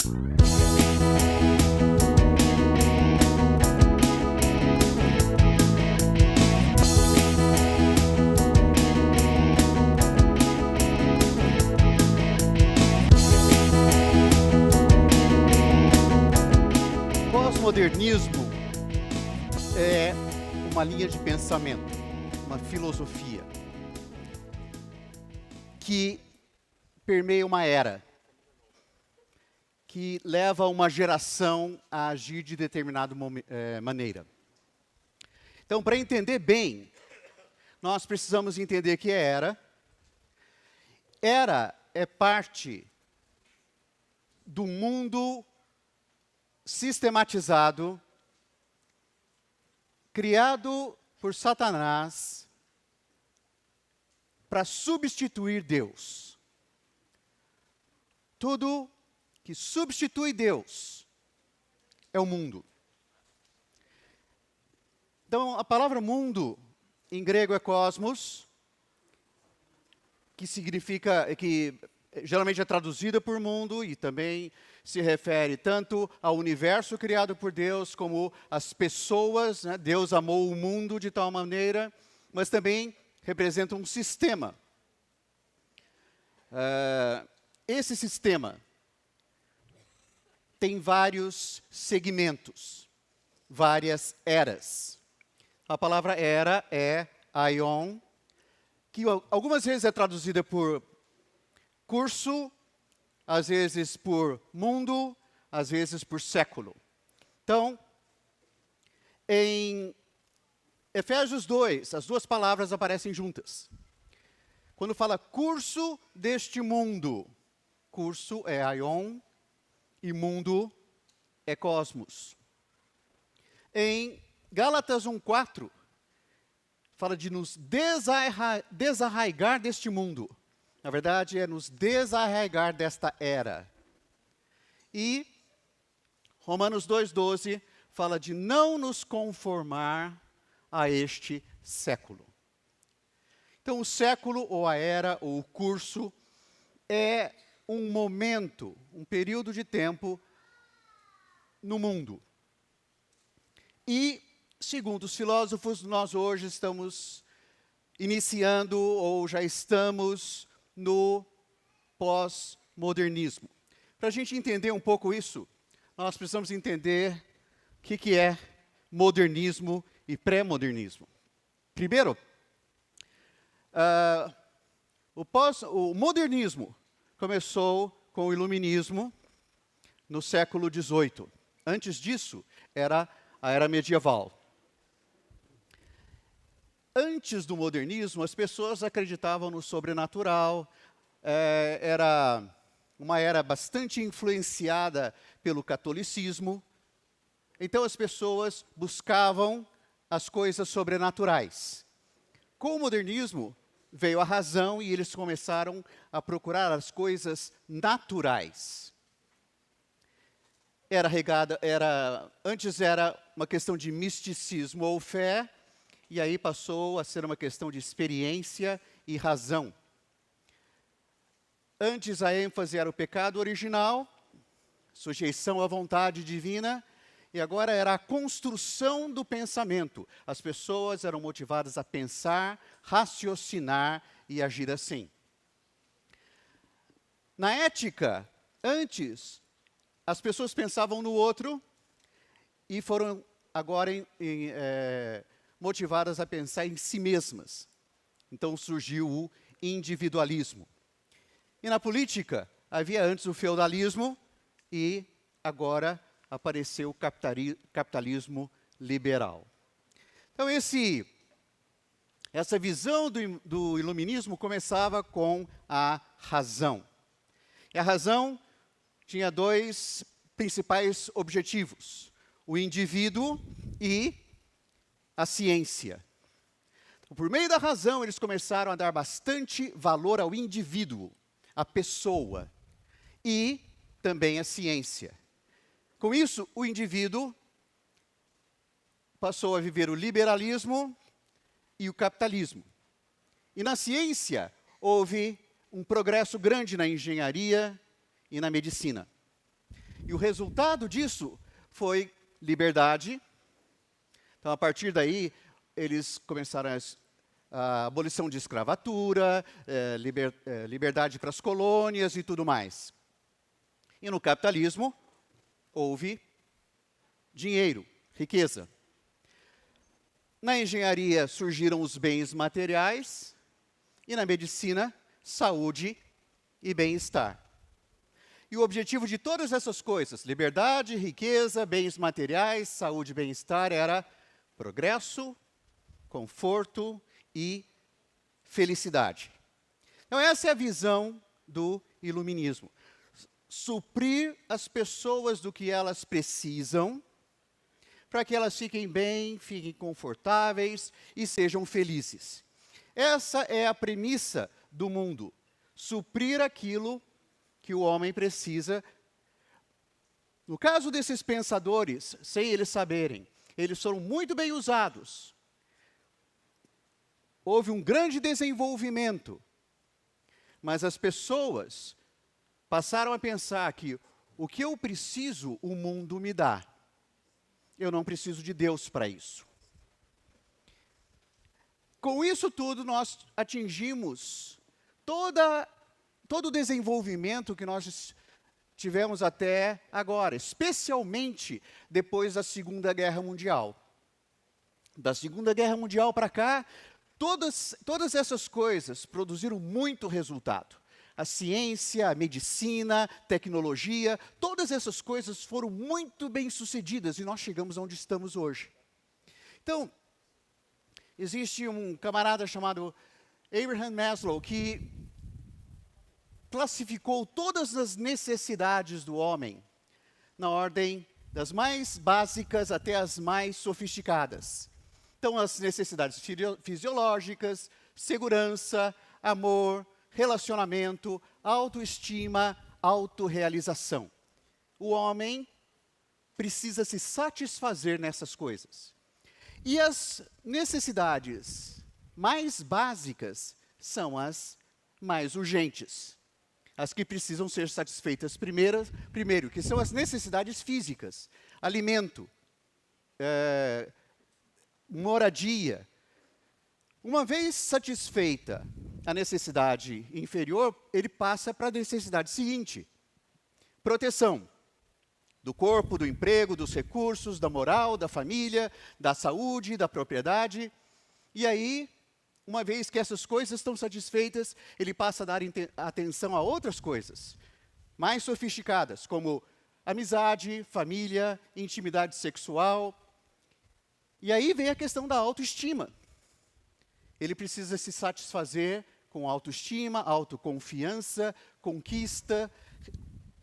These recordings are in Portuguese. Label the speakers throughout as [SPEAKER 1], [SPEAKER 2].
[SPEAKER 1] Pós-modernismo é uma linha de pensamento, uma filosofia que permeia uma era, que leva uma geração a agir de determinada maneira. Então, para entender bem, nós precisamos entender que é era. Era é parte do mundo sistematizado, criado por Satanás para substituir Deus. Tudo que substitui Deus é o mundo. Então, a palavra mundo, em grego é cosmos, que significa, que geralmente é traduzida por mundo e também se refere tanto ao universo criado por Deus como às pessoas, né? Deus amou o mundo de tal maneira, mas também representa um sistema. Esse sistema tem vários segmentos, várias eras. A palavra era é aion, que algumas vezes é traduzida por curso, às vezes por mundo, às vezes por século. Então, em Efésios 2, as duas palavras aparecem juntas. Quando fala curso deste mundo, curso é aion e mundo é cosmos. Em Gálatas 1:4, fala de nos desarraigar deste mundo. Na verdade, é nos desarraigar desta era. E Romanos 2:12 fala de não nos conformar a este século. Então, o século, ou a era, ou o curso, é um momento, um período de tempo no mundo. E, segundo os filósofos, nós hoje estamos iniciando, ou já estamos no pós-modernismo. Para a gente entender um pouco isso, nós precisamos entender o que é modernismo e pré-modernismo. Primeiro, o modernismo começou com o iluminismo no século XVIII. Antes disso, era a era medieval. Antes do modernismo, as pessoas acreditavam no sobrenatural, era uma era bastante influenciada pelo catolicismo. Então, as pessoas buscavam as coisas sobrenaturais. Com o modernismo, veio a razão e eles começaram a procurar as coisas naturais. Antes era uma questão de misticismo ou fé, e aí passou a ser uma questão de experiência e razão. Antes a ênfase era o pecado original, sujeição à vontade divina, e agora era a construção do pensamento. As pessoas eram motivadas a pensar, raciocinar e agir assim. Na ética, antes, as pessoas pensavam no outro e foram agora motivadas a pensar em si mesmas. Então surgiu o individualismo. E na política, havia antes o feudalismo e agora apareceu o capitalismo liberal. Então essa visão do iluminismo começava com a razão. E a razão tinha dois principais objetivos: o indivíduo e a ciência. Então, por meio da razão, eles começaram a dar bastante valor ao indivíduo, à pessoa, e também à ciência. Com isso, o indivíduo passou a viver o liberalismo e o capitalismo. E na ciência, houve um progresso grande na engenharia e na medicina. E o resultado disso foi liberdade. Então, a partir daí, eles começaram a abolição de escravatura, liberdade para as colônias e tudo mais. E no capitalismo, houve dinheiro, riqueza. Na engenharia surgiram os bens materiais e na medicina, saúde e bem-estar. E o objetivo de todas essas coisas, liberdade, riqueza, bens materiais, saúde e bem-estar, era progresso, conforto e felicidade. Então essa é a visão do iluminismo. Suprir as pessoas do que elas precisam, para que elas fiquem bem, fiquem confortáveis e sejam felizes. Essa é a premissa do mundo. Suprir aquilo que o homem precisa. No caso desses pensadores, sem eles saberem, eles foram muito bem usados. Houve um grande desenvolvimento, mas as pessoas passaram a pensar que o que eu preciso, o mundo me dá. Eu não preciso de Deus para isso. Com isso tudo, nós atingimos todo o desenvolvimento que nós tivemos até agora, especialmente depois da Segunda Guerra Mundial. Da Segunda Guerra Mundial para cá, todas essas coisas produziram muito resultado. A ciência, a medicina, tecnologia, todas essas coisas foram muito bem sucedidas e nós chegamos onde estamos hoje. Então, existe um camarada chamado Abraham Maslow que classificou todas as necessidades do homem na ordem das mais básicas até as mais sofisticadas. Então, as necessidades fisiológicas, segurança, amor, relacionamento, autoestima, autorrealização. O homem precisa se satisfazer nessas coisas. E as necessidades mais básicas são as mais urgentes. As que precisam ser satisfeitas primeiro, que são as necessidades físicas. Alimento, moradia. Uma vez satisfeita a necessidade inferior, ele passa para a necessidade seguinte. Proteção do corpo, do emprego, dos recursos, da moral, da família, da saúde, da propriedade. E aí, uma vez que essas coisas estão satisfeitas, ele passa a dar atenção a outras coisas, mais sofisticadas, como amizade, família, intimidade sexual. E aí vem a questão da autoestima. Ele precisa se satisfazer com autoestima, autoconfiança, conquista,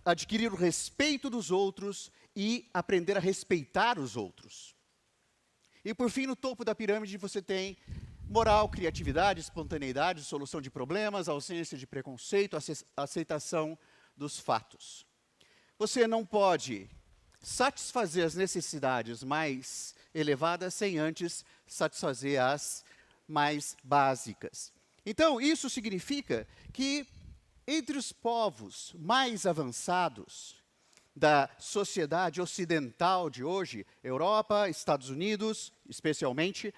[SPEAKER 1] adquirir o respeito dos outros e aprender a respeitar os outros. E por fim, no topo da pirâmide, você tem moral, criatividade, espontaneidade, solução de problemas, ausência de preconceito, aceitação dos fatos. Você não pode satisfazer as necessidades mais elevadas sem antes satisfazer as mais básicas. Então, isso significa que entre os povos mais avançados da sociedade ocidental de hoje, Europa, Estados Unidos, especialmente,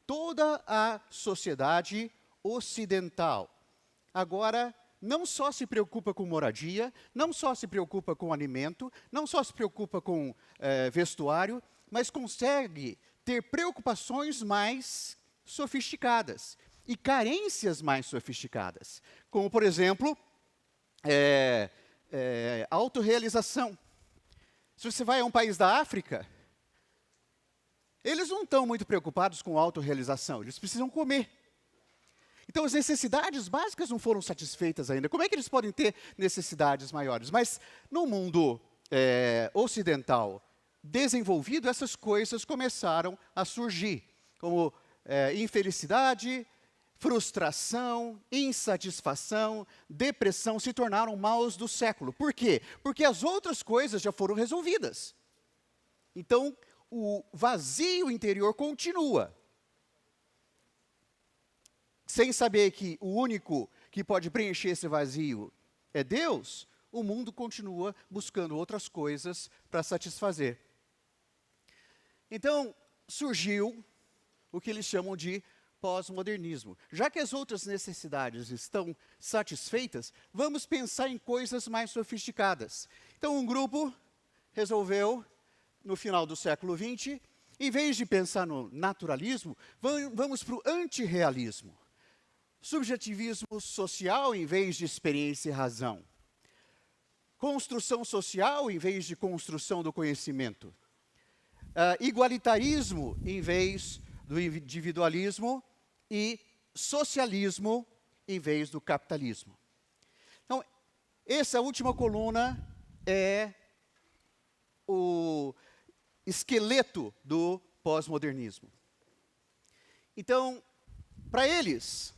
[SPEAKER 1] toda a sociedade ocidental agora não só se preocupa com moradia, não só se preocupa com alimento, não só se preocupa com vestuário, mas consegue ter preocupações mais sofisticadas e carências mais sofisticadas, como, por exemplo, autorrealização. Se você vai a um país da África, eles não estão muito preocupados com autorrealização, eles precisam comer. Então, as necessidades básicas não foram satisfeitas ainda. Como é que eles podem ter necessidades maiores? Mas no mundo ocidental desenvolvido, essas coisas começaram a surgir, como infelicidade, frustração, insatisfação, depressão, se tornaram maus do século. Por quê? Porque as outras coisas já foram resolvidas. Então, o vazio interior continua. Sem saber que o único que pode preencher esse vazio é Deus, o mundo continua buscando outras coisas para satisfazer. Então, surgiu o que eles chamam de pós-modernismo. Já que as outras necessidades estão satisfeitas, vamos pensar em coisas mais sofisticadas. Então, um grupo resolveu, no final do século XX, em vez de pensar no naturalismo, vamos para o antirrealismo. Subjetivismo social em vez de experiência e razão. Construção social em vez de construção do conhecimento. Igualitarismo em vez do individualismo e socialismo em vez do capitalismo. Então, essa última coluna é o esqueleto do pós-modernismo. Então, para eles,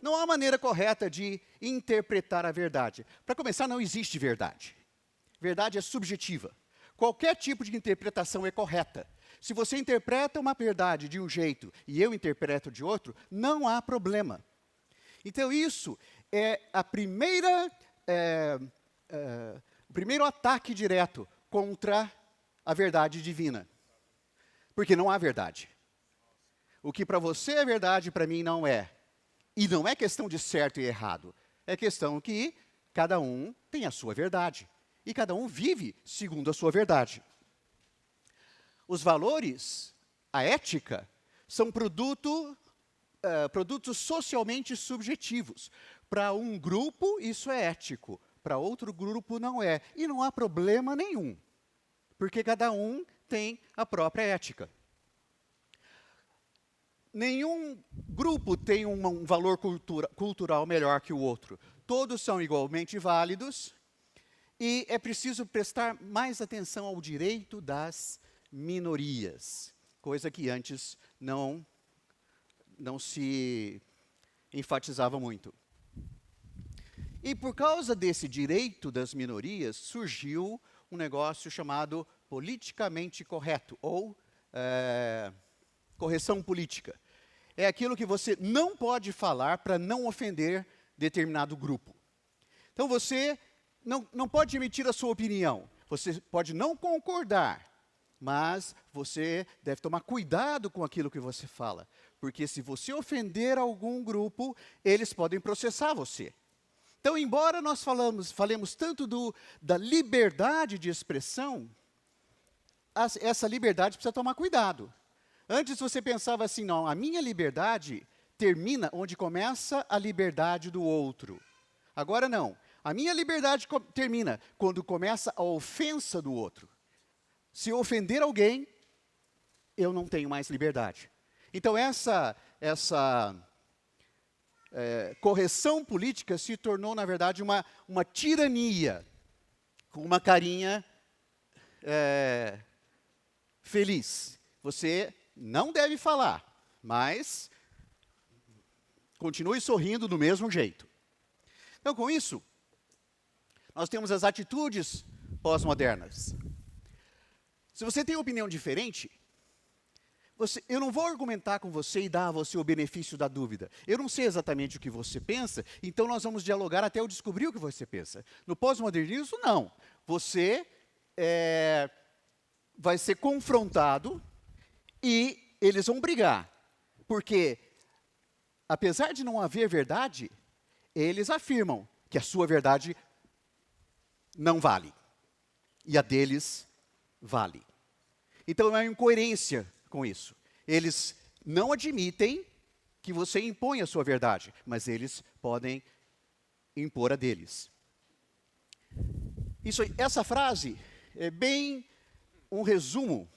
[SPEAKER 1] não há maneira correta de interpretar a verdade. Para começar, não existe verdade. Verdade é subjetiva. Qualquer tipo de interpretação é correta. Se você interpreta uma verdade de um jeito e eu interpreto de outro, não há problema. Então, isso é o primeiro ataque direto contra a verdade divina. Porque não há verdade. O que para você é verdade, para mim não é. E não é questão de certo e errado. É questão que cada um tem a sua verdade. E cada um vive segundo a sua verdade. Os valores, a ética, são produtos socialmente subjetivos. Para um grupo, isso é ético. Para outro grupo, não é. E não há problema nenhum. Porque cada um tem a própria ética. Nenhum grupo tem um valor cultural melhor que o outro. Todos são igualmente válidos. E é preciso prestar mais atenção ao direito das minorias, coisa que antes não se enfatizava muito. E por causa desse direito das minorias, surgiu um negócio chamado politicamente correto, ou correção política. É aquilo que você não pode falar para não ofender determinado grupo. Então você não pode emitir a sua opinião, você pode não concordar, mas você deve tomar cuidado com aquilo que você fala. Porque se você ofender algum grupo, eles podem processar você. Então, embora nós falemos tanto da liberdade de expressão, essa liberdade precisa tomar cuidado. Antes você pensava assim, não, a minha liberdade termina onde começa a liberdade do outro. Agora não, a minha liberdade termina quando começa a ofensa do outro. Se eu ofender alguém, eu não tenho mais liberdade. Então, essa correção política se tornou, na verdade, uma tirania, com uma carinha feliz. Você não deve falar, mas continue sorrindo do mesmo jeito. Então, com isso, nós temos as atitudes pós-modernas. Se você tem opinião diferente, eu não vou argumentar com você e dar a você o benefício da dúvida. Eu não sei exatamente o que você pensa, então nós vamos dialogar até eu descobrir o que você pensa. No pós-modernismo, não. Você vai ser confrontado e eles vão brigar. Porque, apesar de não haver verdade, eles afirmam que a sua verdade não vale. E a deles vale. Então, há incoerência com isso. Eles não admitem que você impõe a sua verdade, mas eles podem impor a deles. Essa frase é bem um resumo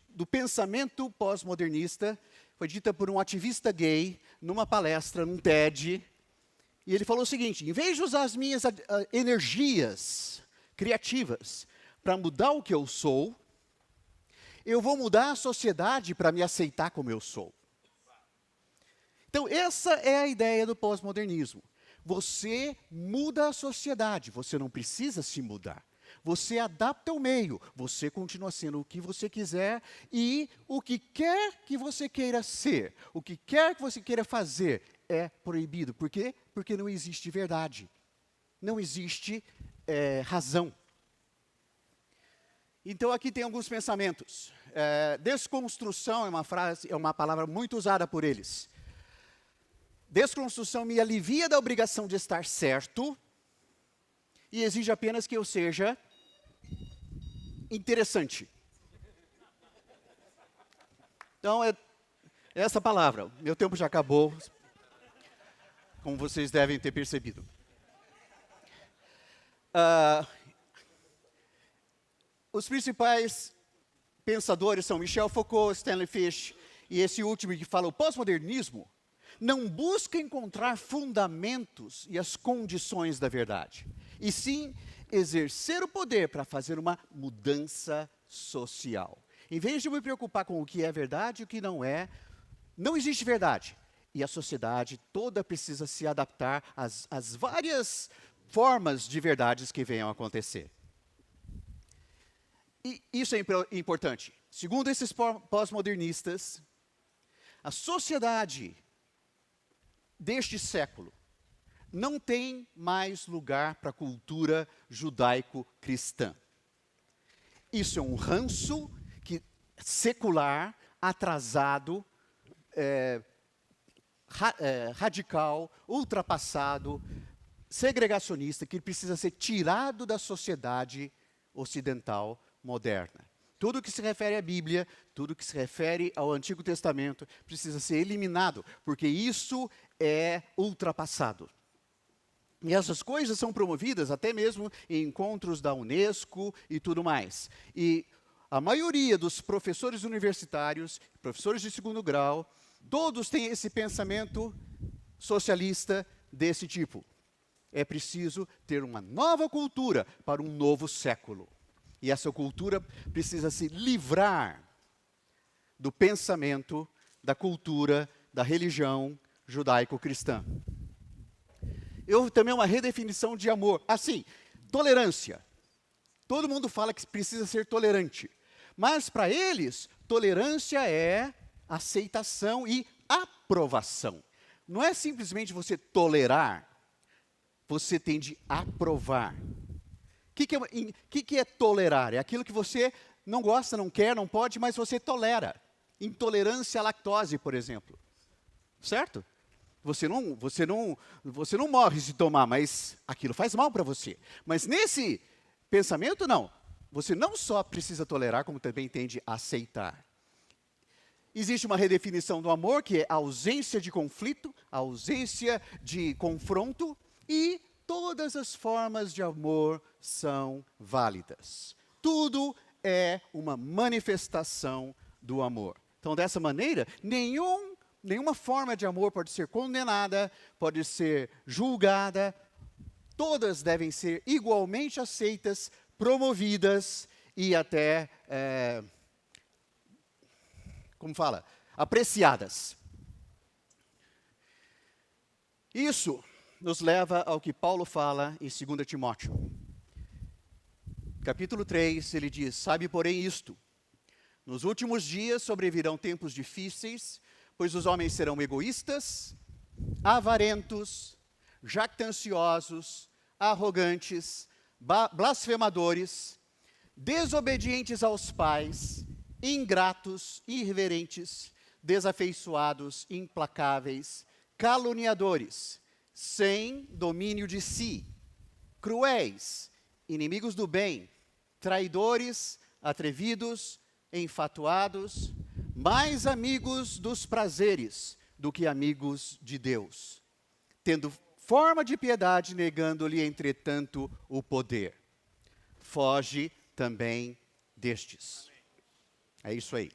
[SPEAKER 1] do pensamento pós-modernista. Foi dita por um ativista gay numa palestra, num TED, e ele falou o seguinte: em vez de usar as minhas energias criativas para mudar o que eu sou, eu vou mudar a sociedade para me aceitar como eu sou. Então, essa é a ideia do pós-modernismo. Você muda a sociedade, você não precisa se mudar. Você adapta o meio, você continua sendo o que você quiser e o que quer que você queira ser, o que quer que você queira fazer é proibido. Por quê? Porque não existe verdade. não existe razão. Então, aqui tem alguns pensamentos. Desconstrução é uma palavra muito usada por eles. Desconstrução me alivia da obrigação de estar certo e exige apenas que eu seja interessante. Então, é essa palavra. Meu tempo já acabou, como vocês devem ter percebido. Os principais pensadores são Michel Foucault, Stanley Fish, e esse último que fala o pós-modernismo, não busca encontrar fundamentos e as condições da verdade, e sim exercer o poder para fazer uma mudança social. Em vez de me preocupar com o que é verdade e o que não é, não existe verdade. E a sociedade toda precisa se adaptar às várias formas de verdades que venham a acontecer. E isso é importante. Segundo esses pós-modernistas, a sociedade deste século não tem mais lugar para a cultura judaico-cristã. Isso é um ranço secular, atrasado, radical, ultrapassado, segregacionista, que precisa ser tirado da sociedade ocidental moderna. Tudo que se refere à Bíblia, tudo que se refere ao Antigo Testamento, precisa ser eliminado, porque isso é ultrapassado. E essas coisas são promovidas até mesmo em encontros da Unesco e tudo mais. E a maioria dos professores universitários, professores de segundo grau, todos têm esse pensamento socialista desse tipo. É preciso ter uma nova cultura para um novo século. E essa cultura precisa se livrar do pensamento, da cultura, da religião judaico-cristã. Houve também uma redefinição de amor. Assim, tolerância. Todo mundo fala que precisa ser tolerante. Mas, para eles, tolerância é aceitação e aprovação. Não é simplesmente você tolerar, você tem de aprovar. O que é tolerar? É aquilo que você não gosta, não quer, não pode, mas você tolera. Intolerância à lactose, por exemplo. Certo? Você não morre se tomar, mas aquilo faz mal para você. Mas nesse pensamento, não. Você não só precisa tolerar, como também tem de aceitar. Existe uma redefinição do amor, que é a ausência de conflito, a ausência de confronto, e todas as formas de amor são válidas. Tudo é uma manifestação do amor. Então, dessa maneira, nenhuma forma de amor pode ser condenada, pode ser julgada. Todas devem ser igualmente aceitas, promovidas e até, apreciadas. Isso nos leva ao que Paulo fala em 2 Timóteo. Capítulo 3, ele diz: sabe, porém, isto, nos últimos dias sobrevirão tempos difíceis, pois os homens serão egoístas, avarentos, jactanciosos, arrogantes, blasfemadores, desobedientes aos pais, ingratos, irreverentes, desafeiçoados, implacáveis, caluniadores, sem domínio de si, cruéis, inimigos do bem, traidores, atrevidos, enfatuados, mais amigos dos prazeres do que amigos de Deus, tendo forma de piedade, negando-lhe, entretanto, o poder. Foge também destes. É isso aí.